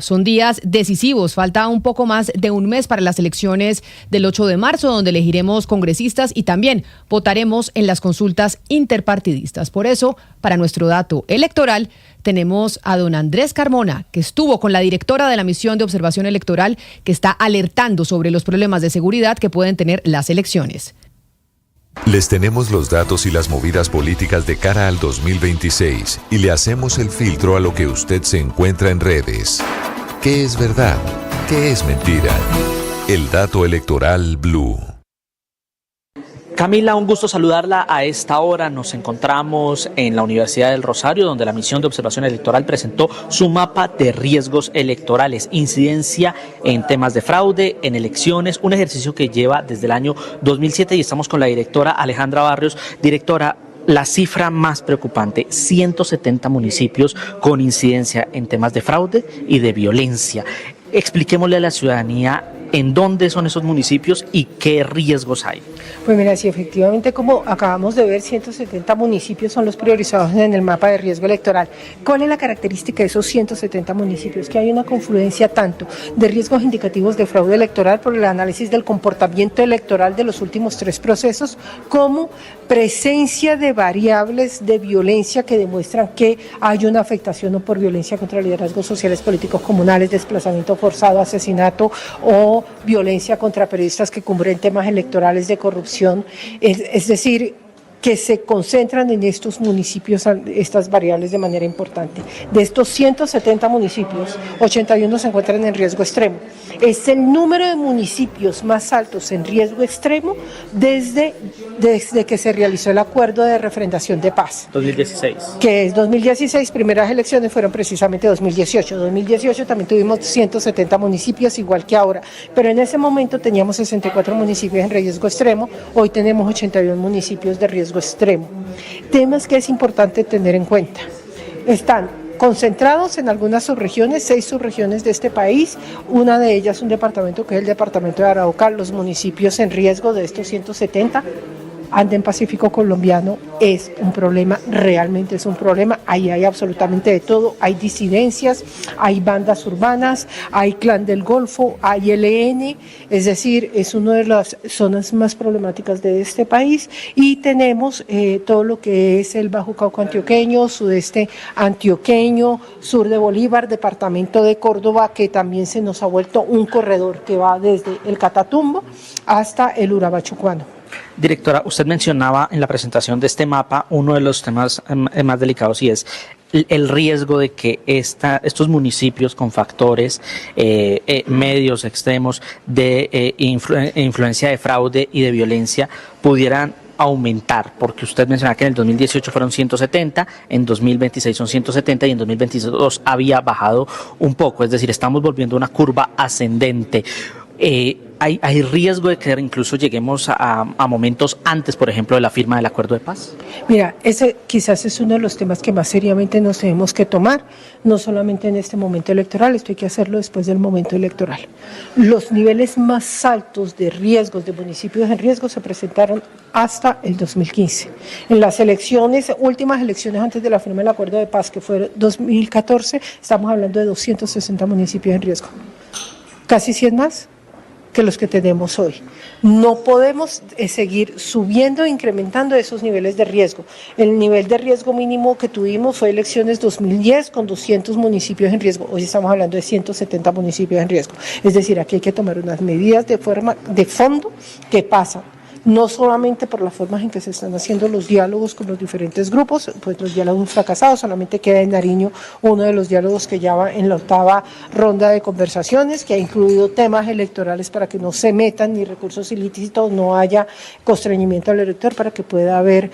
Son días decisivos. Falta un poco más de un mes para las elecciones del 8 de marzo, donde elegiremos congresistas y también votaremos en las consultas interpartidistas. Por eso, para nuestro dato electoral, tenemos a don Andrés Carmona, que estuvo con la directora de la misión de observación electoral, que está alertando sobre los problemas de seguridad que pueden tener las elecciones. Les tenemos los datos y las movidas políticas de cara al 2026 y le hacemos el filtro a lo que usted se encuentra en redes. ¿Qué es verdad? ¿Qué es mentira? El dato electoral Blue. Camila, un gusto saludarla. A esta hora nos encontramos en la Universidad del Rosario, donde la misión de observación electoral presentó su mapa de riesgos electorales, incidencia en temas de fraude, en elecciones, un ejercicio que lleva desde el año 2007 y estamos con la directora Alejandra Barrios. Directora, la cifra más preocupante, 170 municipios con incidencia en temas de fraude y de violencia. Expliquémosle a la ciudadanía en dónde son esos municipios y qué riesgos hay. Pues mira, sí, efectivamente, como acabamos de ver, 170 municipios son los priorizados en el mapa de riesgo electoral. ¿Cuál es la característica de esos 170 municipios? Que hay una confluencia tanto de riesgos indicativos de fraude electoral por el análisis del comportamiento electoral de los últimos 3 procesos, como presencia de variables de violencia que demuestran que hay una afectación o por violencia contra liderazgos sociales, políticos, comunales, desplazamiento forzado, asesinato o violencia contra periodistas que cubren temas electorales de corrupción, es decir, que se concentran en estos municipios estas variables de manera importante. De estos 170 municipios, 81 se encuentran en riesgo extremo. Es el número de municipios más altos en riesgo extremo desde que se realizó el acuerdo de refrendación de paz. 2016. Que es 2016, primeras elecciones fueron precisamente 2018. 2018 también tuvimos 170 municipios, igual que ahora, pero en ese momento teníamos 64 municipios en riesgo extremo, hoy tenemos 81 municipios de riesgo extremo. Temas que es importante tener en cuenta. Están concentrados en algunas subregiones, 6 subregiones de este país, una de ellas un departamento que es el departamento de Arauca. Los municipios en riesgo de estos 170, Anden Pacífico colombiano, es un problema, realmente es un problema. Ahí hay absolutamente de todo, hay disidencias, hay bandas urbanas, hay Clan del Golfo, hay ELN, es decir, es una de las zonas más problemáticas de este país. Y tenemos todo lo que es el Bajo Cauca antioqueño, sudeste antioqueño, sur de Bolívar, departamento de Córdoba, que también se nos ha vuelto un corredor que va desde el Catatumbo hasta el Urabá chocuano. Directora, usted mencionaba en la presentación de este mapa uno de los temas más delicados y es el riesgo de que estos municipios con factores medios extremos de influencia de fraude y de violencia pudieran aumentar, porque usted menciona que en el 2018 fueron 170, en 2026 son 170 y en 2022 había bajado un poco, es decir, estamos volviendo a una curva ascendente. ¿Hay riesgo de que incluso lleguemos a momentos antes, por ejemplo, de la firma del acuerdo de paz? Mira, ese quizás es uno de los temas que más seriamente nos tenemos que tomar, no solamente en este momento electoral, esto hay que hacerlo después del momento electoral. Los niveles más altos de riesgos, de municipios en riesgo, se presentaron hasta el 2015. En las últimas elecciones antes de la firma del acuerdo de paz, que fue 2014, estamos hablando de 260 municipios en riesgo. Casi 100 más que los que tenemos hoy. No podemos seguir subiendo e incrementando esos niveles de riesgo. El nivel de riesgo mínimo que tuvimos fue elecciones 2010 con 200 municipios en riesgo. Hoy estamos hablando de 170 municipios en riesgo. Es decir, aquí hay que tomar unas medidas de fondo que pasan no solamente por las formas en que se están haciendo los diálogos con los diferentes grupos, pues los diálogos fracasados, solamente queda en Nariño uno de los diálogos que ya va en la 8ª ronda de conversaciones, que ha incluido temas electorales para que no se metan ni recursos ilícitos, no haya constreñimiento al elector, para que pueda haber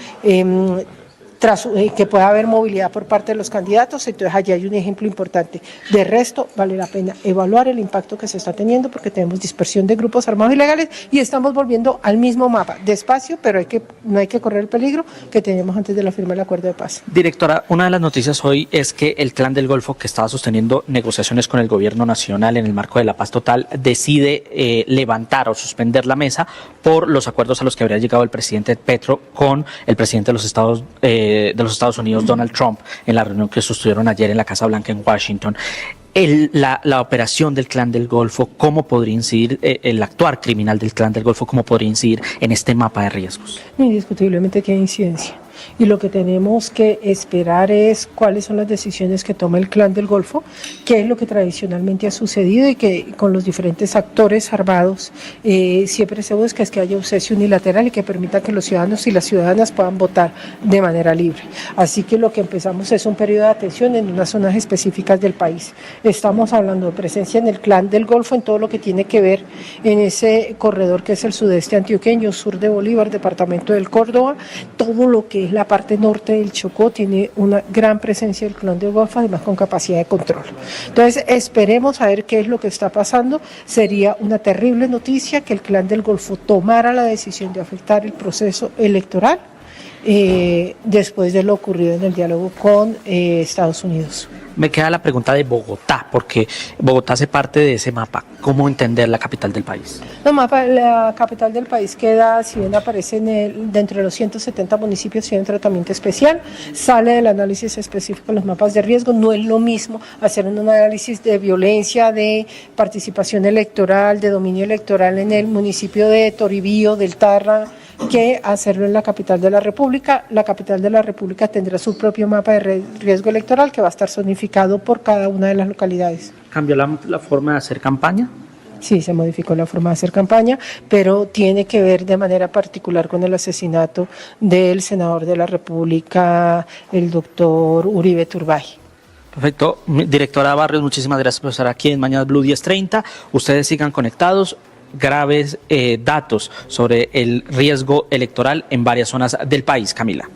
movilidad por parte de los candidatos. Entonces allí hay un ejemplo importante. De resto, vale la pena evaluar el impacto que se está teniendo, porque tenemos dispersión de grupos armados ilegales y estamos volviendo al mismo mapa, despacio, pero no hay que correr el peligro que teníamos antes de la firma del acuerdo de paz. Directora, una de las noticias hoy es que el Clan del Golfo, que estaba sosteniendo negociaciones con el gobierno nacional en el marco de la paz total, decide levantar o suspender la mesa por los acuerdos a los que habría llegado el presidente Petro con el presidente de los Estados Unidos, Donald Trump, en la reunión que sostuvieron ayer en la Casa Blanca en Washington. la operación del Clan del Golfo, cómo podría incidir el actuar criminal del Clan del Golfo, cómo podría incidir en este mapa de riesgos. Indiscutiblemente tiene incidencia. Y lo que tenemos que esperar es cuáles son las decisiones que toma el Clan del Golfo, qué es lo que tradicionalmente ha sucedido y que con los diferentes actores armados siempre se busca es que haya un cese unilateral y que permita que los ciudadanos y las ciudadanas puedan votar de manera libre. Así que lo que empezamos es un periodo de atención en unas zonas específicas del país. Estamos hablando de presencia en el Clan del Golfo en todo lo que tiene que ver en ese corredor que es el sudeste antioqueño, sur de Bolívar, departamento del Córdoba, todo lo que es la parte norte del Chocó tiene una gran presencia del Clan del Golfo, además con capacidad de control. Entonces esperemos a ver qué es lo que está pasando. Sería una terrible noticia que el Clan del Golfo tomara la decisión de afectar el proceso electoral después de lo ocurrido en el diálogo con Estados Unidos. Me queda la pregunta de Bogotá, porque Bogotá hace parte de ese mapa. ¿Cómo entender la capital del país? La capital del país queda, si bien aparece dentro de los 170 municipios, tiene un tratamiento especial, sale del análisis específico de los mapas de riesgo. No es lo mismo hacer un análisis de violencia, de participación electoral, de dominio electoral en el municipio de Toribío, del Tarra, que hacerlo en la capital de la República. La capital de la República tendrá su propio mapa de riesgo electoral que va a estar zonificado por cada una de las localidades. ¿Cambió la forma de hacer campaña? Sí, se modificó la forma de hacer campaña, pero tiene que ver de manera particular con el asesinato del senador de la República, el doctor Uribe Turbay. Perfecto. Directora Barrios, muchísimas gracias por estar aquí en Mañanas Blue 10:30. Ustedes sigan conectados. Graves datos sobre el riesgo electoral en varias zonas del país, Camila.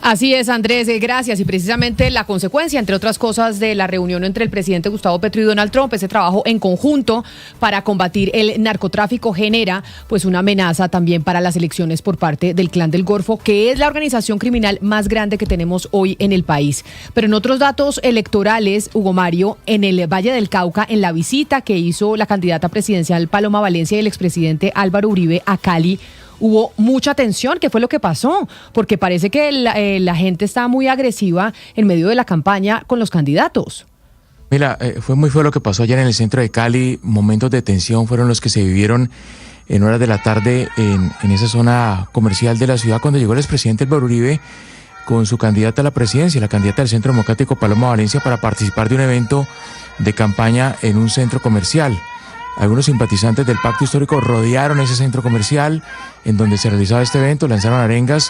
Así es, Andrés, gracias. Y precisamente la consecuencia, entre otras cosas, de la reunión entre el presidente Gustavo Petro y Donald Trump, ese trabajo en conjunto para combatir el narcotráfico, genera pues una amenaza también para las elecciones por parte del Clan del Golfo, que es la organización criminal más grande que tenemos hoy en el país. Pero en otros datos electorales, Hugo Mario, en el Valle del Cauca, en la visita que hizo la candidata presidencial Paloma Valencia y el expresidente Álvaro Uribe a Cali, hubo mucha tensión. ¿Qué fue lo que pasó? Porque parece que la gente está muy agresiva en medio de la campaña con los candidatos. Mira, fue muy feo lo que pasó ayer en el centro de Cali. Momentos de tensión fueron los que se vivieron en horas de la tarde en esa zona comercial de la ciudad cuando llegó el expresidente Álvaro Uribe con su candidata a la presidencia, la candidata del Centro Democrático Paloma Valencia, para participar de un evento de campaña en un centro comercial. Algunos simpatizantes del Pacto Histórico rodearon ese centro comercial en donde se realizaba este evento, lanzaron arengas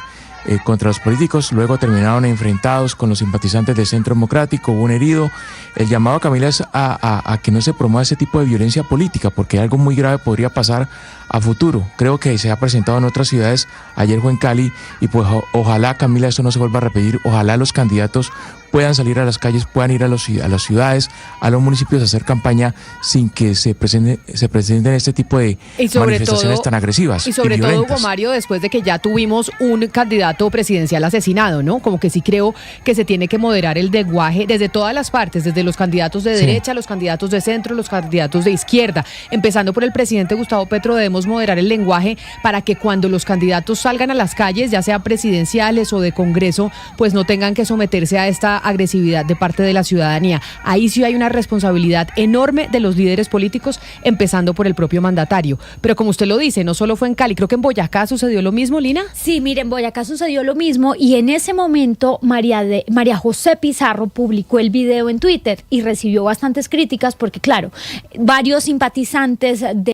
contra los políticos, luego terminaron enfrentados con los simpatizantes del Centro Democrático, hubo un herido. El llamado, Camila, es a que no se promueva ese tipo de violencia política, porque algo muy grave podría pasar a futuro. Creo que se ha presentado en otras ciudades, ayer fue en Cali, y pues ojalá, Camila, esto no se vuelva a repetir, ojalá los candidatos puedan salir a las calles, puedan ir a las ciudades, a los municipios a hacer campaña sin que se presenten este tipo de manifestaciones tan agresivas. Y sobre todo, Hugo Mario, después de que ya tuvimos un candidato presidencial asesinado, ¿no? Como que sí creo que se tiene que moderar el lenguaje desde todas las partes, desde los candidatos de derecha, los candidatos de centro, los candidatos de izquierda. Empezando por el presidente Gustavo Petro, debemos moderar el lenguaje para que cuando los candidatos salgan a las calles, ya sea presidenciales o de Congreso, pues no tengan que someterse a esta agresividad de parte de la ciudadanía. Ahí sí hay una responsabilidad enorme de los líderes políticos, empezando por el propio mandatario. Pero como usted lo dice, no solo fue en Cali, creo que en Boyacá sucedió lo mismo, Lina. Sí, mire, en Boyacá sucedió lo mismo y en ese momento María José Pizarro publicó el video en Twitter y recibió bastantes críticas porque, claro, varios simpatizantes de